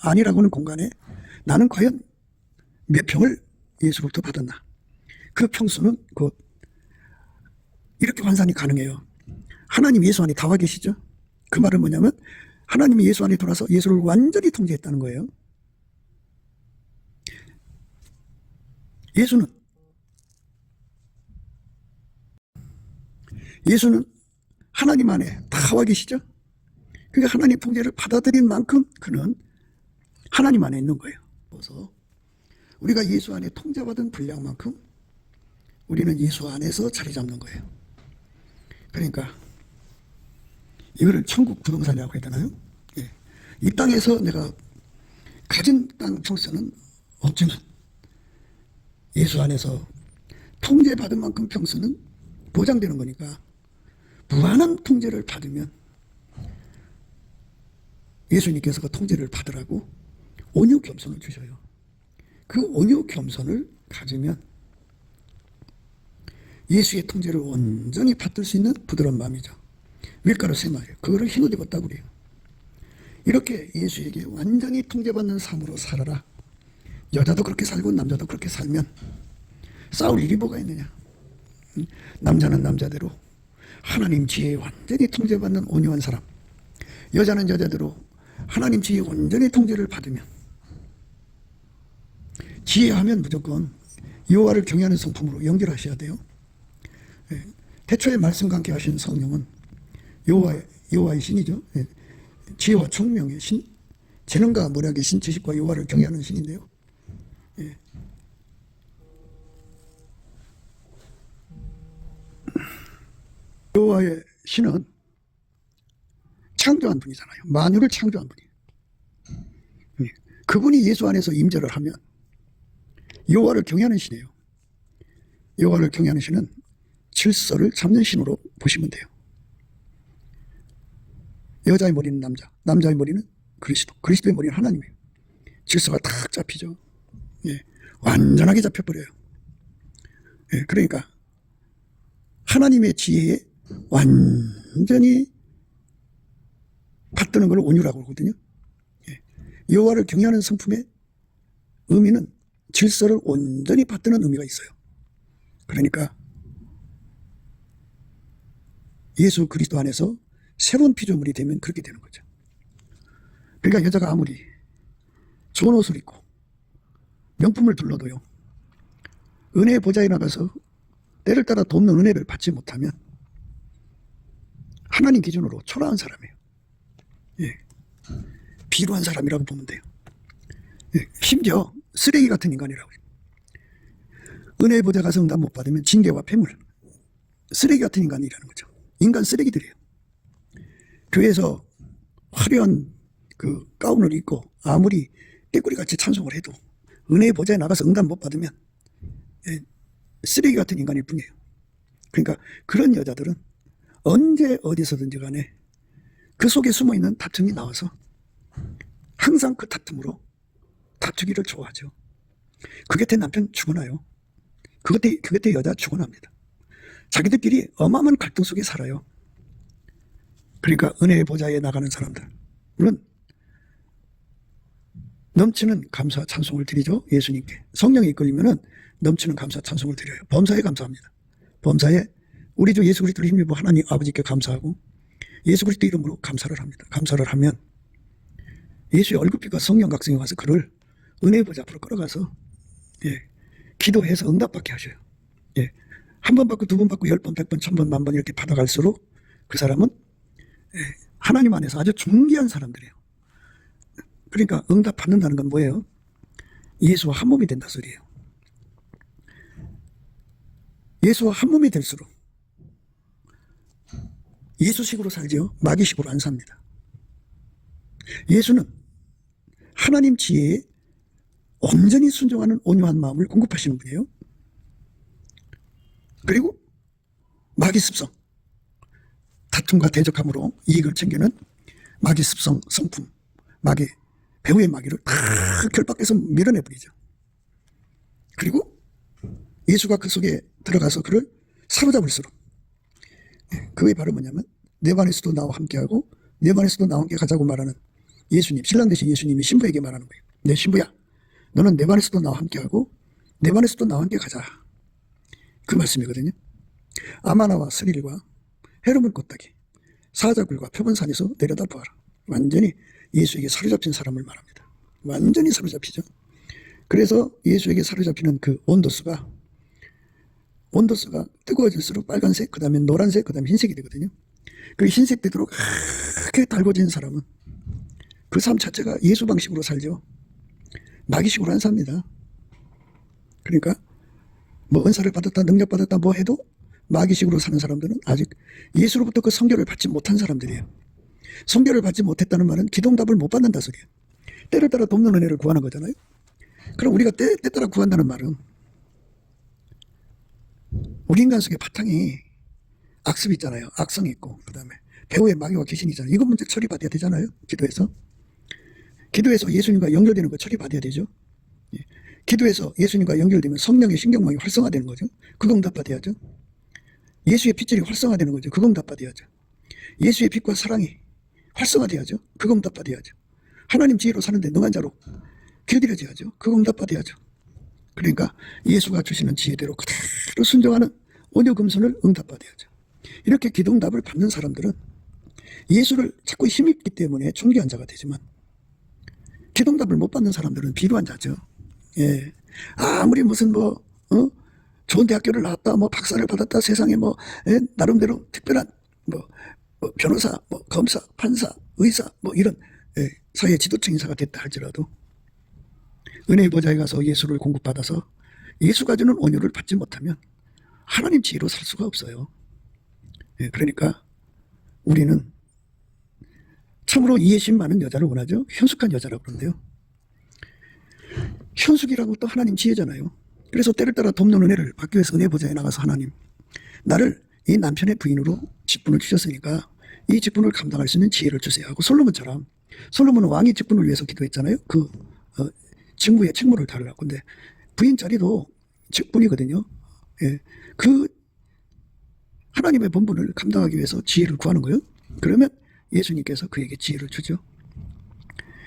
아니라고는 공간에 나는 과연 몇 평을 예수로부터 받았나? 그 평수는 곧 이렇게 환산이 가능해요. 하나님 예수 안에 다 와 계시죠? 그 말은 뭐냐면 하나님이 예수 안에 들어와서 예수를 완전히 통제했다는 거예요. 예수는 하나님 안에 다 와 계시죠? 그러니까 하나님 통제를 받아들인 만큼 그는 하나님 안에 있는 거예요. 그래서 우리가 예수 안에 통제받은 분량만큼 우리는 예수 안에서 자리 잡는 거예요. 그러니까 이거를 천국 부동산이라고 해야 되나요? 예. 이 땅에서 내가 가진 땅 평수는 없지만 예수 안에서 통제받은 만큼 평수는 보장되는 거니까 무한한 통제를 받으면 예수님께서 그 통제를 받으라고 온유 겸손을 주셔요. 그 온유 겸손을 가지면 예수의 통제를 온전히 받을 수 있는 부드러운 마음이죠. 밀가루 세마예요. 그거를 흰옷 입었다고 그래요. 이렇게 예수에게 완전히 통제받는 삶으로 살아라. 여자도 그렇게 살고 남자도 그렇게 살면 싸울 일이 뭐가 있느냐. 남자는 남자대로 하나님 지혜에 완전히 통제받는 온유한 사람, 여자는 여자대로 하나님 지혜에 온전히 통제를 받으면, 지혜하면 무조건 여호와를 경외하는 성품으로 연결하셔야 돼요. 태초에 말씀 관계 하신 성령은 여호와의 신이죠. 지혜와 총명의 신, 재능과 모략의 신, 지식과 여호와를 경외하는 신인데요. 여호와의 신은 창조한 분이잖아요. 만유를 창조한 분이에요. 그분이 예수 안에서 임재를 하면 여호와를 경외하는 신이에요. 여호와를 경외하는 신은 질서를 잡는 신으로 보시면 돼요. 여자의 머리는 남자, 남자의 머리는 그리스도, 그리스도의 머리는 하나님이에요. 질서가 딱 잡히죠. 예, 완전하게 잡혀버려요. 예, 그러니까 하나님의 지혜에 완전히 받드는 걸 온유라고 하거든요. 예, 여호와를 경외하는 성품의 의미는 질서를 온전히 받드는 의미가 있어요. 그러니까 예수 그리스도 안에서 새로운 피조물이 되면 그렇게 되는 거죠. 그러니까 여자가 아무리 좋은 옷을 입고 명품을 둘러도요, 은혜의 보좌에 나가서 때를 따라 돕는 은혜를 받지 못하면 하나님 기준으로 초라한 사람이에요. 예, 비루한 사람이라고 보면 돼요. 예, 심지어 쓰레기 같은 인간이라고 해요. 은혜의 보좌 가서 응답 못 받으면 징계와 폐물, 쓰레기 같은 인간이라는 거죠. 인간 쓰레기들이에요. 교회에서 화려한 그 가운을 입고 아무리 떼꾸리같이 찬송을 해도 은혜의 보좌에 나가서 응답 못 받으면 쓰레기 같은 인간일 뿐이에요. 그러니까 그런 여자들은 언제 어디서든지 간에 그 속에 숨어있는 다툼이 나와서 항상 그 다툼으로 다투기를 좋아하죠. 그 곁에 남편 죽어나요. 그 곁에 여자 죽어납니다. 자기들끼리 어마어마한 갈등 속에 살아요. 그러니까 은혜의 보좌에 나가는 사람들은 넘치는 감사 찬송을 드리죠. 예수님께 성령이 이끌리면은 넘치는 감사 찬송을 드려요. 범사에 감사합니다. 범사에 우리 주 예수 그리스도를 힘입어 하나님 아버지께 감사하고 예수 그리스도 이름으로 감사를 합니다. 감사를 하면 예수의 얼굴빛과 성령 각성이 와서 그를 은혜의 보좌 앞으로 끌어가서 기도해서 응답받게 하셔요. 한 번 받고 두 번 받고 10번, 100번, 1000번, 만번 이렇게 받아갈수록 그 사람은 하나님 안에서 아주 존귀한 사람들이에요. 그러니까 응답 받는다는 건 뭐예요? 예수와 한 몸이 된다 소리예요. 예수와 한 몸이 될수록 예수식으로 살지요. 마귀식으로 안 삽니다. 예수는 하나님 지혜에 온전히 순종하는 온유한 마음을 공급하시는 분이에요. 그리고 마귀 습성, 다툼과 대적함으로 이익을 챙기는 마귀 습성, 성품, 마귀, 배후의 마귀를 다 결박해서 밀어내버리죠. 그리고 예수가 그 속에 들어가서 그를 사로잡을수록, 그게 바로 뭐냐면 내 반에서도 나와 함께하고 내 반에서도 나와 함께 가자고 말하는 예수님, 신랑 되신 예수님이 신부에게 말하는 거예요. 내 신부야, 너는 내 반에서도 나와 함께하고 내 반에서도 나와 함께 가자. 그 말씀이거든요. 아마나와 스릴과 헤르몬 꽃다기, 사자굴과 표본산에서 내려다 보아라. 완전히 예수에게 사로잡힌 사람을 말합니다. 완전히 사로잡히죠. 그래서 예수에게 사로잡히는 그 온도수가 뜨거워질수록 빨간색, 그 다음에 노란색, 그 다음에 흰색이 되거든요. 그 흰색 되도록 그렇게 달궈진 사람은 그 삶 자체가 예수 방식으로 살죠. 마귀식으로 안 삽니다. 그러니까 뭐 은사를 받았다, 능력 받았다 뭐 해도 마귀식으로 사는 사람들은 아직 예수로부터 그 성결을 받지 못한 사람들이에요. 성결을 받지 못했다는 말은 기도응답을 못 받는다 소리예요. 때를 따라 돕는 은혜를 구하는 거잖아요. 그럼 우리가 때 따라 구한다는 말은 우리 인간 속에 바탕이 악습이 있잖아요. 악성이 있고, 그 다음에 배후의 마귀와 귀신이 있잖아요. 이거 먼저 처리받아야 되잖아요. 기도에서 예수님과 연결되는 거 처리받아야 되죠. 기도에서 예수님과 연결되면 성령의 신경망이 활성화되는 거죠. 그거 응답받아야죠. 예수의 핏줄이 활성화되는 거죠. 그거 응답받아야죠. 예수의 빛과 사랑이 활성화돼야죠. 그거 응답받아야죠. 하나님 지혜로 사는데 능한 자로 길들여져야죠. 그거 응답받아야죠. 그러니까 예수가 주시는 지혜대로 그대로 순종하는 온유금손을 응답받아야죠. 이렇게 기도응답을 받는 사람들은 예수를 자꾸 힘입기 때문에 존귀한 자가 되지만, 기도응답을 못 받는 사람들은 비루한 자죠. 예. 아무리 무슨 좋은 대학교를 나왔다, 박사를 받았다, 세상에 나름대로 특별한 변호사, 검사, 판사, 의사, 이런 사회 지도층 인사가 됐다 할지라도 은혜의 보좌에 가서 예수를 공급받아서 예수가 주는 온유를 받지 못하면 하나님 지혜로 살 수가 없어요. 그러니까 우리는 참으로 이해심 많은 여자를 원하죠. 현숙한 여자라고 그러는데요. 현숙이라고 또 하나님 지혜잖아요. 그래서 때를 따라 돕는 은혜를 받기 위해서 은혜 보좌에 나가서 하나님, 나를 이 남편의 부인으로 직분을 주셨으니까 이 직분을 감당할 수 있는 지혜를 주세요 하고, 솔로몬처럼, 솔로몬은 왕의 직분을 위해서 기도했잖아요. 그 직무의 책무를 다루라고. 근데 부인 자리도 직분이거든요. 예. 그 하나님의 본분을 감당하기 위해서 지혜를 구하는 거예요. 그러면 예수님께서 그에게 지혜를 주죠.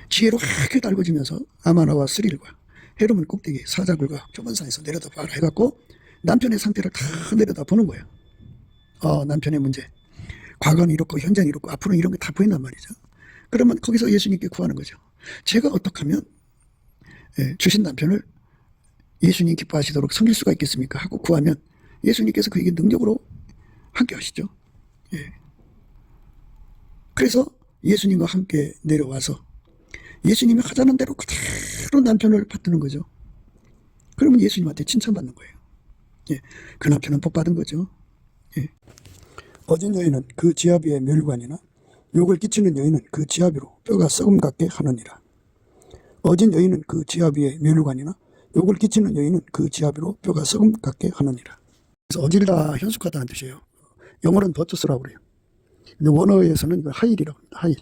지혜로 하게 달궈지면서 아마나와 스릴과 헤르몬 꼭대기, 사자굴과 표본산에서 내려다 봐라 해갖고 남편의 상태를 다 내려다 보는 거예요. 남편의 문제, 과거는 이렇고 현재는 이렇고 앞으로는 이런 게 다 보인단 말이죠. 그러면 거기서 예수님께 구하는 거죠. 제가 어떻게 하면 주신 남편을 예수님 기뻐하시도록 섬길 수가 있겠습니까? 하고 구하면 예수님께서 그에게 능력으로 함께 하시죠. 예. 그래서 예수님과 함께 내려와서 예수님이 하자는 대로 그대로 남편을 받드는 거죠. 그러면 예수님한테 칭찬받는 거예요. 예. 그 남편은 복 받은 거죠. 예. 어진 여인은 그 지압 위에 멸관이나 욕을 끼치는 여인은 그 지압 위로 뼈가 썩음 같게 하느니라. 어진 여인은 그 지압 위에 멸관이나 욕을 끼치는 여인은 그 지압 위로 뼈가 썩음 같게 하느니라. 그래서 어질다, 현숙하다는 뜻이에요. 영어로는 버투스라고 그래요. 근데 원어에서는 이걸 하일이라고 합니다. 하일.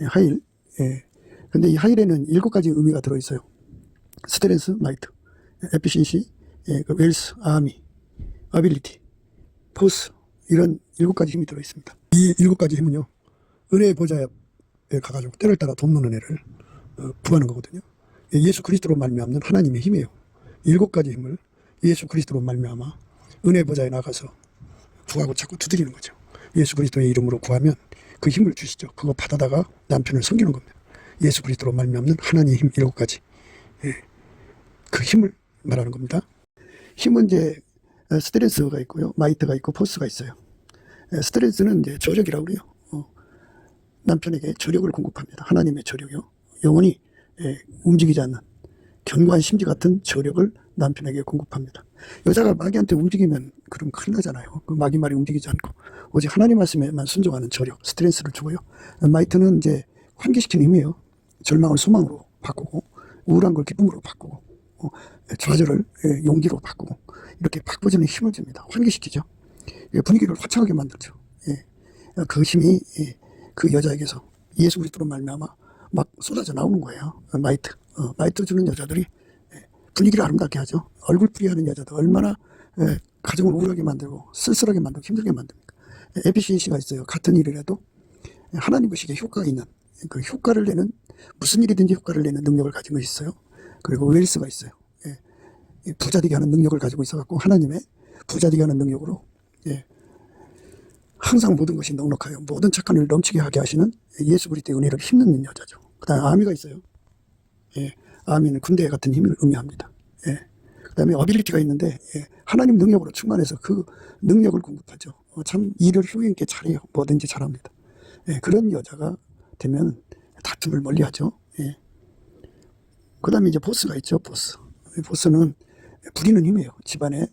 예, 하일. 예. 근데 이 하일에는 7가지 의미가 들어있어요. 스트렝스, 마이트, 에피신시, 그 웰스, 아미, 어빌리티, 포스, 이런 7가지 힘이 들어있습니다. 이 7가지 힘은요, 은혜의 보좌에 가가지고 때를 따라 돕는 은혜를 구하는 거거든요. 예수 그리스도로 말미암는 하나님의 힘이에요. 7가지 힘을 예수 그리스도로 말미암아 은혜의 보좌에 나가서 구하고 자꾸 두드리는 거죠. 예수 그리스도의 이름으로 구하면 그 힘을 주시죠. 그거 받아다가 남편을 섬기는 겁니다. 예수 그리스도로 말미암는 하나님의 힘 7가지. 예. 그 힘을 말하는 겁니다. 힘은 이제 스트렝스가 있고요, 마이트가 있고 포스가 있어요. 스트렝스는 이제 저력이라고 그래요. 남편에게 저력을 공급합니다. 하나님의 저력이요. 영원히 움직이지 않는 견고한 심지 같은 저력을 남편에게 공급합니다. 여자가 마귀한테 움직이면 그럼 큰일 나잖아요. 그 마귀 말이 움직이지 않고 오직 하나님 말씀에만 순종하는 저력, 스트렝스를 주고요. 마이트는 이제 환기시키는 힘이에요. 절망을 소망으로 바꾸고, 우울한 걸 기쁨으로 바꾸고, 좌절을 용기로 바꾸고, 이렇게 바꿔주는 힘을 줍니다. 환기시키죠. 분위기를 화창하게 만들죠. 그 힘이 그 여자에게서 예수 그리스도로 말미암아 막 쏟아져 나오는 거예요. 마이트 주는 여자들이 분위기를 아름답게 하죠. 얼굴풀이 하는 여자들 얼마나 가정을 우울하게 만들고 쓸쓸하게 만들고 힘들게 만듭니까? 에피신시가 있어요. 같은 일을 해도 하나님 보시기에 효과가 있는, 그 효과를 내는, 무슨 일이든지 효과를 내는 능력을 가진 것이 있어요. 그리고 웰스가 있어요. 부자되게 하는 능력을 가지고 있어갖고 하나님의 부자되게 하는 능력으로 항상 모든 것이 넉넉하여 모든 착한 일을 넘치게 하게 하시는 예수 그리스도의 은혜를 힘는 여자죠. 그 다음에 아미가 있어요. 아미는 군대 같은 힘을 의미합니다. 그 다음에 어빌리티가 있는데 하나님 능력으로 충만해서 그 능력을 공급하죠. 참 일을 효율 있게 잘해요. 뭐든지 잘합니다. 그런 여자가 되면 다툼을 멀리하죠. 그 다음에 이제 보스가 있죠. 보스는 부리는 힘이에요. 집안에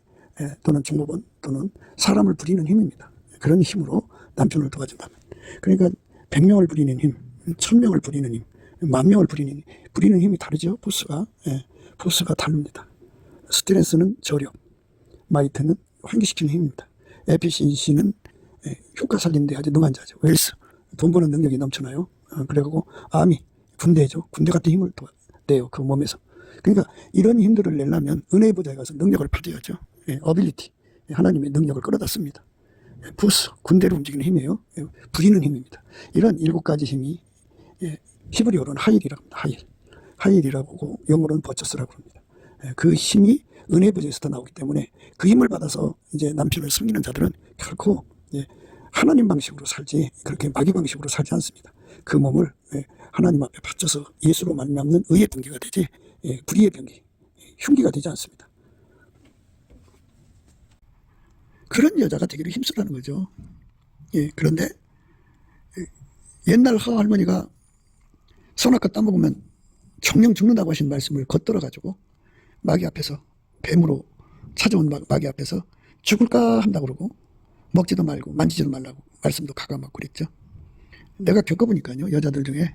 또는 종업원 또는 사람을 부리는 힘입니다. 그런 힘으로 남편을 도와준다면, 그러니까 100명을 부리는 힘, 1000명을 부리는 힘, 10,000명을 부리는 힘이 다르죠. 보스가 다릅니다. 스트레스는 저력, 마이트는 환기시키는 힘입니다. 에피신시는 효과 살리는 데 아주 능한 자죠. 웰스, 돈 버는 능력이 넘쳐나요. 그래갖고 아미, 군대죠. 군대 같은 힘을 내요. 그 몸에서. 그러니까 이런 힘들을 내려면 은혜의 보좌에 가서 능력을 받아야죠. 어빌리티, 하나님의 능력을 끌어다 씁니다. 부스, 군대로 움직이는 힘이에요. 부리는 힘입니다. 이런 7가지 힘이 히브리어로는 하일이라고 합니다. 하일이라고 하고 영어로는 버처스라고 합니다. 그 힘이 은혜의 보좌에서 나오기 때문에 그 힘을 받아서 이제 남편을 섬기는 자들은 결코 하나님 방식으로 살지 그렇게 마귀 방식으로 살지 않습니다. 그 몸을 하나님 앞에 바쳐서 예수로 말미암는 의의 병기가 되지 불의의 병기, 흉기가 되지 않습니다. 그런 여자가 되기를 힘쓰라는 거죠. 그런데 옛날 할머니가 선악과 따먹으면 정령 죽는다고 하신 말씀을 겉들어가지고 마귀 앞에서, 뱀으로 찾아온 마귀 앞에서 죽을까 한다고 그러고 먹지도 말고 만지지도 말라고 말씀도 가감하고 그랬죠. 내가 겪어보니까요, 여자들 중에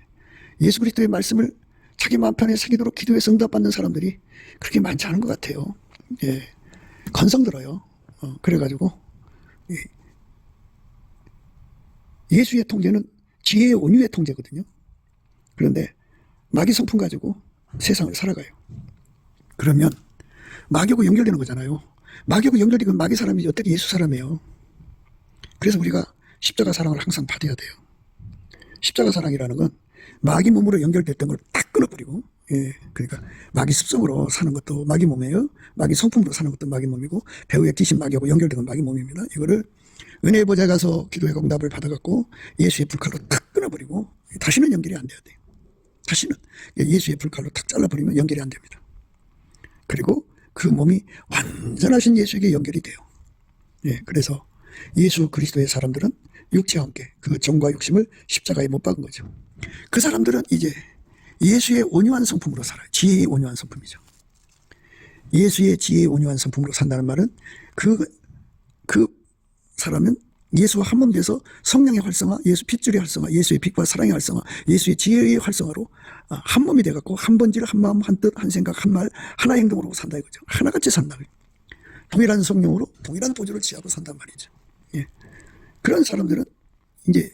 예수 그리스도의 말씀을 자기 마음 편에 새기도록 기도해서 응답받는 사람들이 그렇게 많지 않은 것 같아요. 건성 들어요. 그래가지고 예수의 통제는 지혜의 온유의 통제거든요. 그런데 마귀 성품 가지고 세상을 살아가요. 그러면 마귀하고 연결되는 거잖아요. 마귀하고 연결되면 마귀 사람이 어떻게 예수 사람이에요. 그래서 우리가 십자가 사랑을 항상 받아야 돼요. 십자가 사랑이라는 건 마귀 몸으로 연결됐던 걸 딱 끊어버리고, 그러니까 마귀 습성으로 사는 것도 마귀 몸이에요. 마귀 성품으로 사는 것도 마귀 몸이고, 배후의 귀신 마귀하고 연결된 건 마귀 몸입니다. 이거를 은혜의 보좌에 가서 기도의 응답을 받아갖고 예수의 불칼로 딱 끊어버리고 다시는 연결이 안 돼야 돼요. 다시는 예수의 불칼로 탁 잘라버리면 연결이 안 됩니다. 그리고 그 몸이 완전하신 예수에게 연결이 돼요. 그래서 예수 그리스도의 사람들은 육체와 함께 그 정과 욕심을 십자가에 못 박은 거죠. 그 사람들은 이제 예수의 온유한 성품으로 살아요. 지혜의 온유한 성품이죠. 예수의 지혜의 온유한 성품으로 산다는 말은 그 사람은 예수와 한 몸 돼서 성령의 활성화, 예수 핏줄의 활성화, 예수의 빛과 사랑의 활성화, 예수의 지혜의 활성화로 한 몸이 돼갖고 한 번질, 한 마음, 한 뜻, 한 생각, 한 말, 하나의 행동으로 산다 이거죠. 하나같이 산다. 동일한 성령으로 동일한 보조를 취하고 산단 말이죠. 그런 사람들은 이제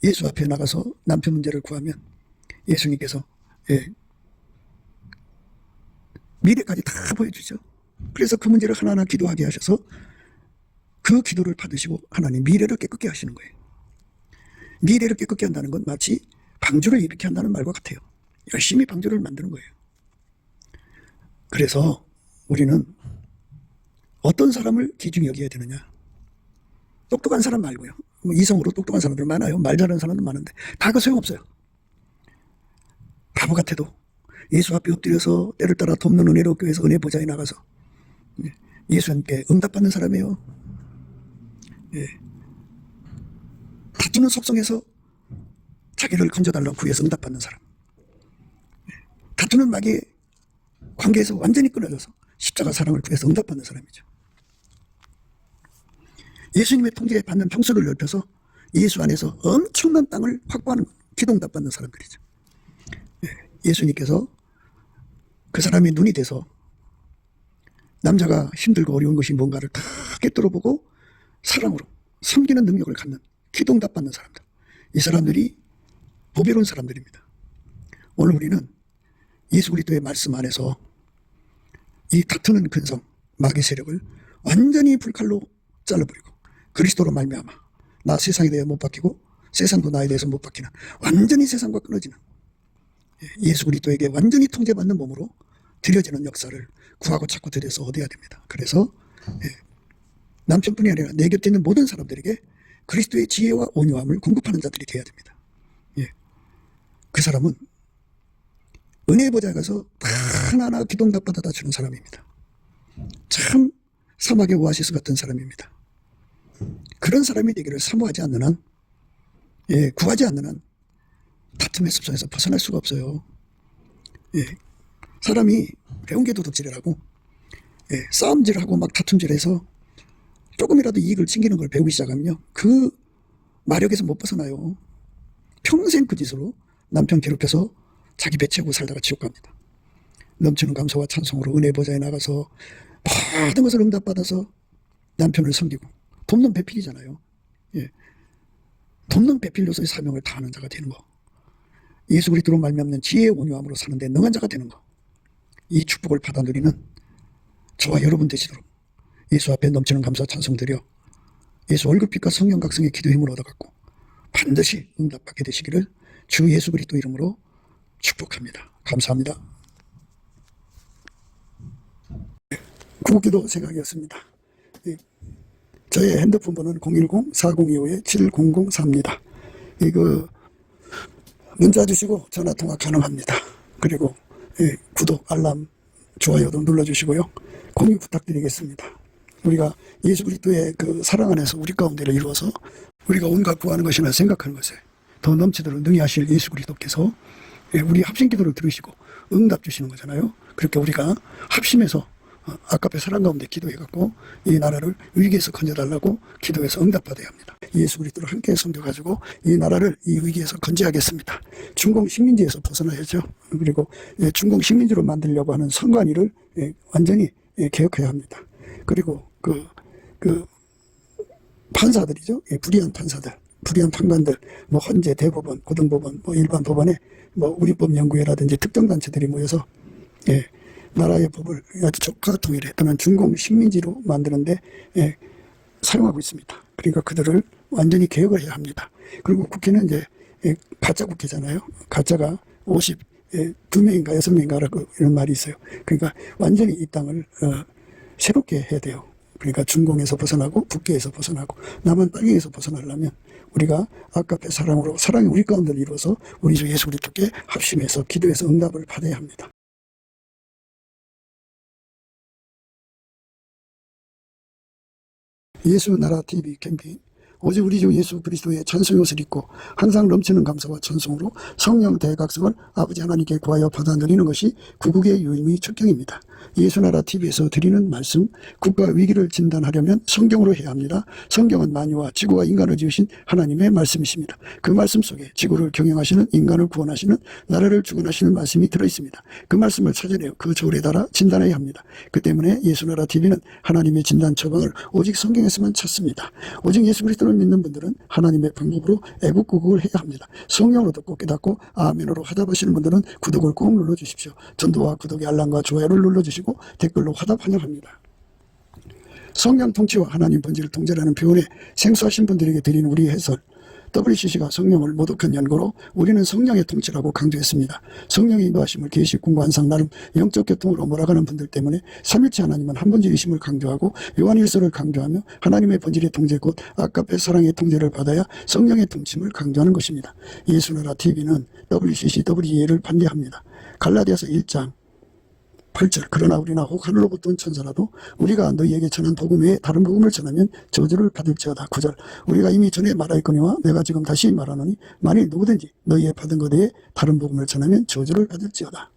예수 앞에 나가서 남편 문제를 구하면 예수님께서 미래까지 다 보여주죠. 그래서 그 문제를 하나하나 기도하게 하셔서 그 기도를 받으시고 하나님 미래를 깨끗게 하시는 거예요. 미래를 깨끗게 한다는 건 마치 방주를 일으켜 한다는 말과 같아요. 열심히 방주를 만드는 거예요. 그래서 우리는 어떤 사람을 기준히 여겨야 되느냐. 똑똑한 사람 말고요. 이성으로 똑똑한 사람들 많아요. 말 잘하는 사람도 많은데 다 그 소용없어요. 바보 같아도 예수 앞에 엎드려서 때를 따라 돕는 은혜로 교회에서 은혜 보좌에 나가서 예수님께 응답받는 사람이에요. 다투는 속성에서 자기를 건져달라고 구해서 응답받는 사람. 다투는 마귀의 관계에서 완전히 끊어져서 십자가 사랑을 구해서 응답받는 사람이죠. 예수님의 통제에 받는 평수를 넓혀서 예수 안에서 엄청난 땅을 확보하는 기도응답받는 사람들이죠. 예수님께서 그 사람의 눈이 돼서 남자가 힘들고 어려운 것이 뭔가를 다 깨뚫어보고 사랑으로 섬기는 능력을 갖는 기도응답받는 사람들. 이 사람들이 보배로운 사람들입니다. 오늘 우리는 예수 그리스도의 말씀 안에서 이 다투는 근성, 마귀 세력을 완전히 불칼로 잘라버리고 그리스도로 말미암아 나 세상에 대해 못 박히고 세상도 나에 대해서 못 박히는 완전히 세상과 끊어지는 예수 그리스도에게 완전히 통제받는 몸으로 드려지는 역사를 구하고 찾고 드려서 얻어야 됩니다. 그래서 남편뿐이 아니라 내 곁에 있는 모든 사람들에게 그리스도의 지혜와 온유함을 공급하는 자들이 되어야 됩니다. 그 사람은 은혜의 보좌에 가서 하나하나 기도응답 받아다 주는 사람입니다. 참 사막의 오아시스 같은 사람입니다. 그런 사람이 되기를 사모하지 않는 한, 구하지 않는 한 다툼의 습성에서 벗어날 수가 없어요. 사람이 배운 게 도둑질이라고 싸움질하고 막 다툼질해서 조금이라도 이익을 챙기는 걸 배우기 시작하면요, 그 마력에서 못 벗어나요. 평생 그 짓으로 남편 괴롭혀서 자기 배 채우고 살다가 지옥 갑니다. 넘치는 감사와 찬송으로 은혜 보좌에 나가서 모든 것을 응답받아서 남편을 섬기고 돕는 배필이잖아요. 돕는 배필로서의 사명을 다하는 자가 되는 거, 예수 그리스도로 말미암는 지혜의 온유함으로 사는데 능한 자가 되는 거, 이 축복을 받아 누리는 저와 여러분 되시도록 예수 앞에 넘치는 감사 찬송 드려 예수 얼굴빛과 성령 각성의 기도 힘을 얻어갖고 반드시 응답받게 되시기를 주 예수 그리스도 이름으로 축복합니다. 감사합니다. 구기도 생각이었습니다. 저의 핸드폰 번호는 010-4025-7004입니다. 이거 문자 주시고 전화 통화 가능합니다. 그리고 구독, 알람, 좋아요도 눌러주시고요. 공유 부탁드리겠습니다. 우리가 예수 그리스도의 그 사랑 안에서 우리 가운데를 이루어서 우리가 온갖 구하는 것이나 생각하는 것에 더 넘치도록 능히 하실 예수 그리스도께서 우리 합심 기도를 들으시고 응답 주시는 거잖아요. 그렇게 우리가 합심해서 아까의 사랑 가운데 기도해갖고 이 나라를 위기에서 건져달라고 기도해서 응답받아야 합니다. 예수 그리스도를 함께 섬겨가지고 이 나라를 이 위기에서 건져야겠습니다. 중공 식민지에서 벗어나야죠. 그리고 중공 식민지로 만들려고 하는 선관위를 완전히 개혁해야 합니다. 그리고 그 판사들이죠. 불의한 판사들, 불의한 판관들, 뭐 헌재, 대법원, 고등법원, 뭐 일반 법원에 뭐 우리법연구회라든지 특정 단체들이 모여서 나라의 법을 아주 적과 통일해 또는 중공 식민지로 만드는데 사용하고 있습니다. 그러니까 그들을 완전히 개혁을 해야 합니다. 그리고 국회는 이제 가짜 국회잖아요. 가짜가 52명인가 6명인가라고 이런 말이 있어요. 그러니까 완전히 이 땅을 새롭게 해야 돼요. 그러니까 중공에서 벗어나고 북계에서 벗어나고 남은 땅에서 벗어나려면 우리가 아까의 사랑으로 사랑이 우리 가운데를 이루어서 우리 주 예수 그리스도께 합심해서 기도해서 응답을 받아야 합니다. 예수 나라 TV 캠페인, 오직 우리 주 예수 그리스도의 찬송의 옷을 입고 항상 넘치는 감사와 찬송으로 성령 대각성을 아버지 하나님께 구하여 받아 누리는 것이 구국의 유임의 척경입니다. 예수나라 TV에서 드리는 말씀, 국가 위기를 진단하려면 성경으로 해야 합니다. 성경은 만유와 지구와 인간을 지으신 하나님의 말씀이십니다. 그 말씀 속에 지구를 경영하시는, 인간을 구원하시는, 나라를 주관하시는 말씀이 들어있습니다. 그 말씀을 찾아내어 그 저울에 달아 진단해야 합니다. 그 때문에 예수나라 TV는 하나님의 진단 처방을 오직 성경에서만 찾습니다. 오직 예수 그리스도를 믿는 분들은 하나님의 방법으로 애국구국을 해야 합니다. 성령으로 듣고 깨닫고 아멘으로 화답하시는 분들은 구독을 꼭 눌러주십시오. 전도와 구독의 알람과 좋아요를 눌러주시고 댓글로 화답 환영합니다. 성령 통치와 하나님 본질을 통제하는 표현에 생소하신 분들에게 드리는 우리 해설, WCC가 성령을 모독한 연고로 우리는 성령의 통치라고 강조했습니다. 성령의 인도하심을 계시 공부한상 나름 영적 교통으로 몰아가는 분들 때문에 삼일체 하나님은 한 본질이심을 강조하고 요한일서를 강조하며 하나님의 본질의 통제 곧 아까페 사랑의 통제를 받아야 성령의 통치를 강조하는 것입니다. 예수나라 TV는 WCC, WEA를 반대합니다. 갈라디아서 1장 8절, 그러나 우리나 혹 하늘로부터 온 천사라도 우리가 너희에게 전한 복음 외에 다른 복음을 전하면 저주를 받을지어다. 9절, 우리가 이미 전에 말하였거니와 내가 지금 다시 말하노니 만일 누구든지 너희의 받은 것 외에 다른 복음을 전하면 저주를 받을지어다.